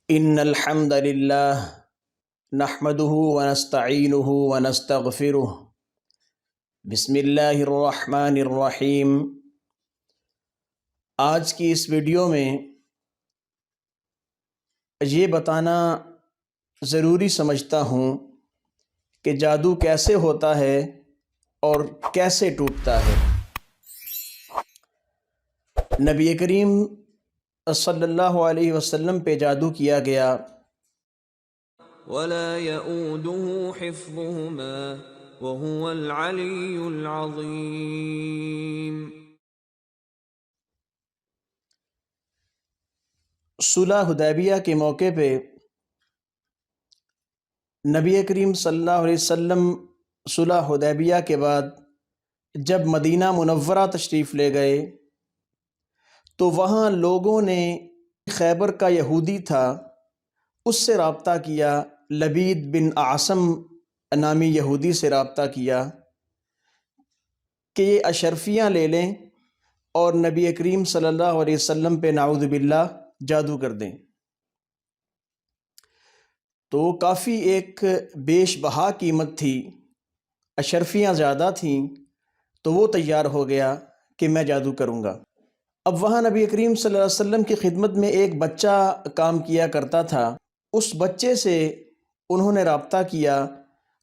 ان الحمد للہ نحمده ونستعینه ونستغفره بسم اللہ الرحمن الرحیم۔ آج کی اس ویڈیو میں یہ بتانا ضروری سمجھتا ہوں کہ جادو کیسے ہوتا ہے اور کیسے ٹوٹتا ہے۔ نبی کریم صلی اللہ علیہ وسلم پہ جادو کیا گیا۔ ولا يؤوده حفظهما وهو العلي العظيم۔ صلح حدیبیہ کے موقع پہ نبی کریم صلی اللہ علیہ وسلم صلح حدیبیہ کے بعد جب مدینہ منورہ تشریف لے گئے تو وہاں لوگوں نے خیبر کا یہودی تھا اس سے رابطہ کیا، لبید بن اعصم نامی یہودی سے رابطہ کیا کہ یہ اشرفیاں لے لیں اور نبی کریم صلی اللہ علیہ وسلم پہ نعوذ باللہ جادو کر دیں۔ تو کافی ایک بیش بہا قیمت تھی، اشرفیاں زیادہ تھیں، تو وہ تیار ہو گیا کہ میں جادو کروں گا۔ اب وہاں نبی کریم صلی اللہ علیہ وسلم کی خدمت میں ایک بچہ کام کیا کرتا تھا، اس بچے سے انہوں نے رابطہ کیا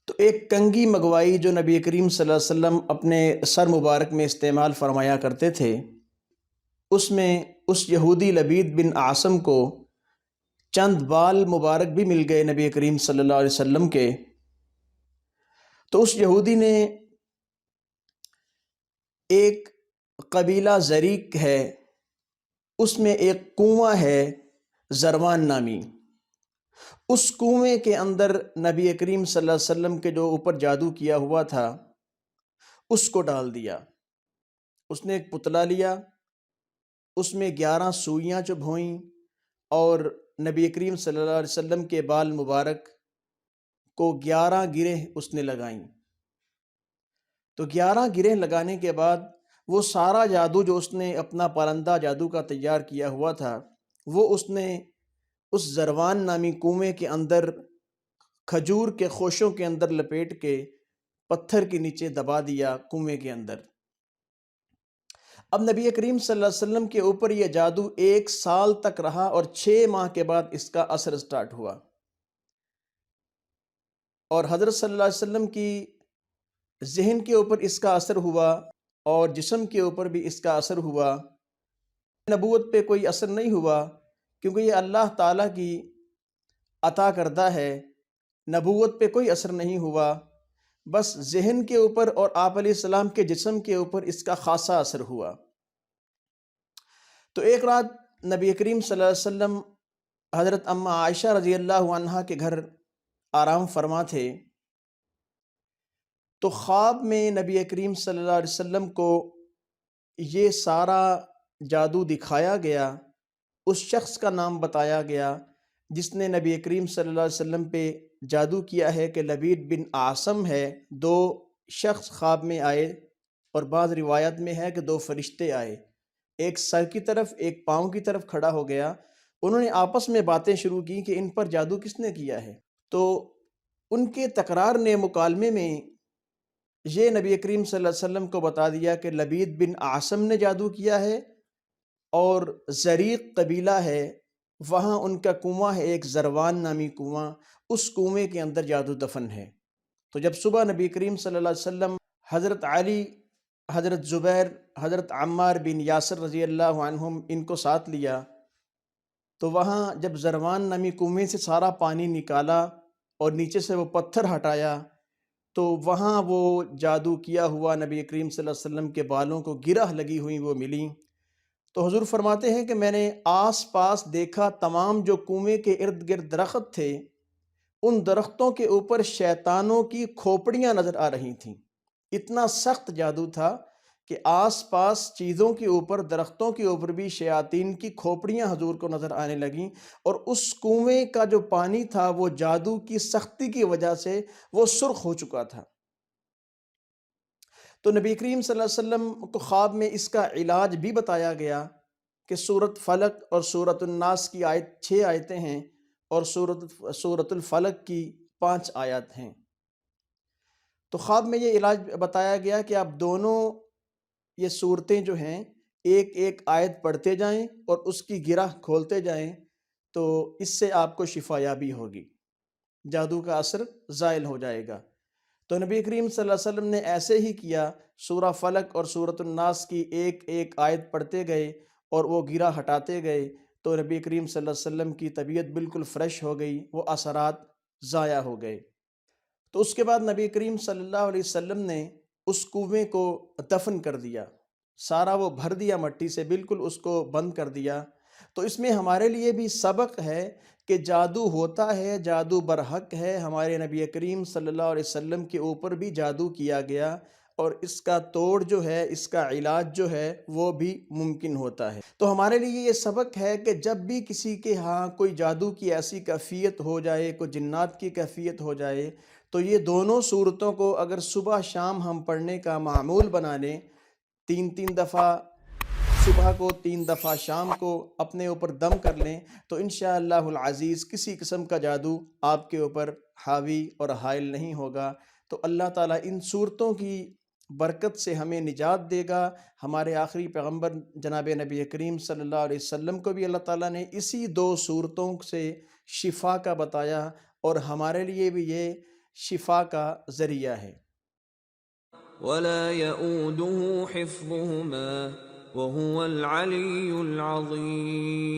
تو ایک کنگھی منگوائی جو نبی کریم صلی اللہ علیہ وسلم اپنے سر مبارک میں استعمال فرمایا کرتے تھے۔ اس میں اس یہودی لبید بن اعصم کو چند بال مبارک بھی مل گئے نبی کریم صلی اللہ علیہ وسلم کے۔ تو اس یہودی نے ایک قبیلہ زریق ہے، اس میں ایک کنواں ہے زروان نامی، اس کنویں کے اندر نبی کریم صلی اللہ علیہ وسلم کے جو اوپر جادو کیا ہوا تھا اس کو ڈال دیا۔ اس نے ایک پتلا لیا، اس میں 11 سوئیاں چبھوئیں اور نبی کریم صلی اللہ علیہ وسلم کے بال مبارک کو 11 گرہ اس نے لگائیں۔ تو 11 گرہ لگانے کے بعد وہ سارا جادو جو اس نے اپنا پالندہ جادو کا تیار کیا ہوا تھا وہ اس نے اس زروان نامی کنویں کے اندر کھجور کے خوشوں کے اندر لپیٹ کے پتھر کے نیچے دبا دیا کنویں کے اندر۔ اب نبی کریم صلی اللہ علیہ وسلم کے اوپر یہ جادو 1 سال تک رہا اور 6 ماہ کے بعد اس کا اثر سٹارٹ ہوا، اور حضرت صلی اللہ علیہ وسلم کی ذہن کے اوپر اس کا اثر ہوا اور جسم کے اوپر بھی اس کا اثر ہوا۔ نبوت پہ کوئی اثر نہیں ہوا کیونکہ یہ اللہ تعالیٰ کی عطا کردہ ہے، نبوت پہ کوئی اثر نہیں ہوا، بس ذہن کے اوپر اور آپ علیہ السلام کے جسم کے اوپر اس کا خاصا اثر ہوا۔ تو ایک رات نبی کریم صلی اللہ علیہ وسلم حضرت اماں عائشہ رضی اللہ عنہا کے گھر آرام فرما تھے، تو خواب میں نبی کریم صلی اللہ علیہ وسلم کو یہ سارا جادو دکھایا گیا، اس شخص کا نام بتایا گیا جس نے نبی کریم صلی اللہ علیہ وسلم پہ جادو کیا ہے کہ لبید بن اعصم ہے۔ 2 شخص خواب میں آئے اور بعض روایت میں ہے کہ 2 فرشتے آئے، ایک سر کی طرف ایک پاؤں کی طرف کھڑا ہو گیا، انہوں نے آپس میں باتیں شروع کی کہ ان پر جادو کس نے کیا ہے۔ تو ان کے تکرار نے مکالمے میں یہ نبی کریم صلی اللہ علیہ وسلم کو بتا دیا کہ لبید بن اعصم نے جادو کیا ہے اور زریق قبیلہ ہے، وہاں ان کا کنواں ہے ایک زروان نامی کنواں، اس کنویں کے اندر جادو دفن ہے۔ تو جب صبح نبی کریم صلی اللہ علیہ وسلم حضرت علی، حضرت زبیر، حضرت عمار بن یاسر رضی اللہ عنہم ان کو ساتھ لیا، تو وہاں جب زروان نامی کنویں سے سارا پانی نکالا اور نیچے سے وہ پتھر ہٹایا تو وہاں وہ جادو کیا ہوا نبی کریم صلی اللہ علیہ وسلم کے بالوں کو گرہ لگی ہوئی وہ ملی۔ تو حضور فرماتے ہیں کہ میں نے آس پاس دیکھا تمام جو کنویں کے ارد گرد درخت تھے ان درختوں کے اوپر شیطانوں کی کھوپڑیاں نظر آ رہی تھیں، اتنا سخت جادو تھا کہ آس پاس چیزوں کے اوپر، درختوں کے اوپر بھی شیاطین کی کھوپڑیاں حضور کو نظر آنے لگیں، اور اس کنویں کا جو پانی تھا وہ جادو کی سختی کی وجہ سے وہ سرخ ہو چکا تھا۔ تو نبی کریم صلی اللہ علیہ وسلم کو خواب میں اس کا علاج بھی بتایا گیا کہ سورۃ فلق اور سورۃ الناس کی 6 آیتیں ہیں، اور سورۃ الفلق کی 5 آیات ہیں۔ تو خواب میں یہ علاج بتایا گیا کہ آپ دونوں یہ صورتیں جو ہیں ایک ایک آیت پڑھتے جائیں اور اس کی گرہ کھولتے جائیں، تو اس سے آپ کو شفا یابی ہوگی، جادو کا اثر زائل ہو جائے گا۔ تو نبی کریم صلی اللہ علیہ وسلم نے ایسے ہی کیا، سورہ فلق اور سورۃ الناس کی ایک ایک آیت پڑھتے گئے اور وہ گرہ ہٹاتے گئے، تو نبی کریم صلی اللہ علیہ وسلم کی طبیعت بالکل فریش ہو گئی، وہ اثرات ضائع ہو گئے۔ تو اس کے بعد نبی کریم صلی اللہ علیہ وسلم نے اس کنویں کو دفن کر دیا، سارا وہ بھر دیا مٹی سے، بالکل اس کو بند کر دیا۔ تو اس میں ہمارے لیے بھی سبق ہے کہ جادو ہوتا ہے، جادو برحق ہے، ہمارے نبی کریم صلی اللہ علیہ وسلم کے اوپر بھی جادو کیا گیا، اور اس کا توڑ جو ہے، اس کا علاج جو ہے وہ بھی ممکن ہوتا ہے۔ تو ہمارے لیے یہ سبق ہے کہ جب بھی کسی کے ہاں کوئی جادو کی ایسی کیفیت ہو جائے، کوئی جنات کی کیفیت ہو جائے، تو یہ دونوں صورتوں کو اگر صبح شام ہم پڑھنے کا معمول بنا لیں، 3 دفعہ صبح کو، 3 دفعہ شام کو اپنے اوپر دم کر لیں، تو انشاءاللہ العزیز کسی قسم کا جادو آپ کے اوپر حاوی اور حائل نہیں ہوگا۔ تو اللہ تعالیٰ ان صورتوں کی برکت سے ہمیں نجات دے گا۔ ہمارے آخری پیغمبر جناب نبی کریم صلی اللہ علیہ وسلم کو بھی اللہ تعالیٰ نے اسی 2 صورتوں سے شفا کا بتایا، اور ہمارے لیے بھی یہ شفا کا ذریعہ ہے۔ ولا يؤوده حفظهما وهو العلي العظيم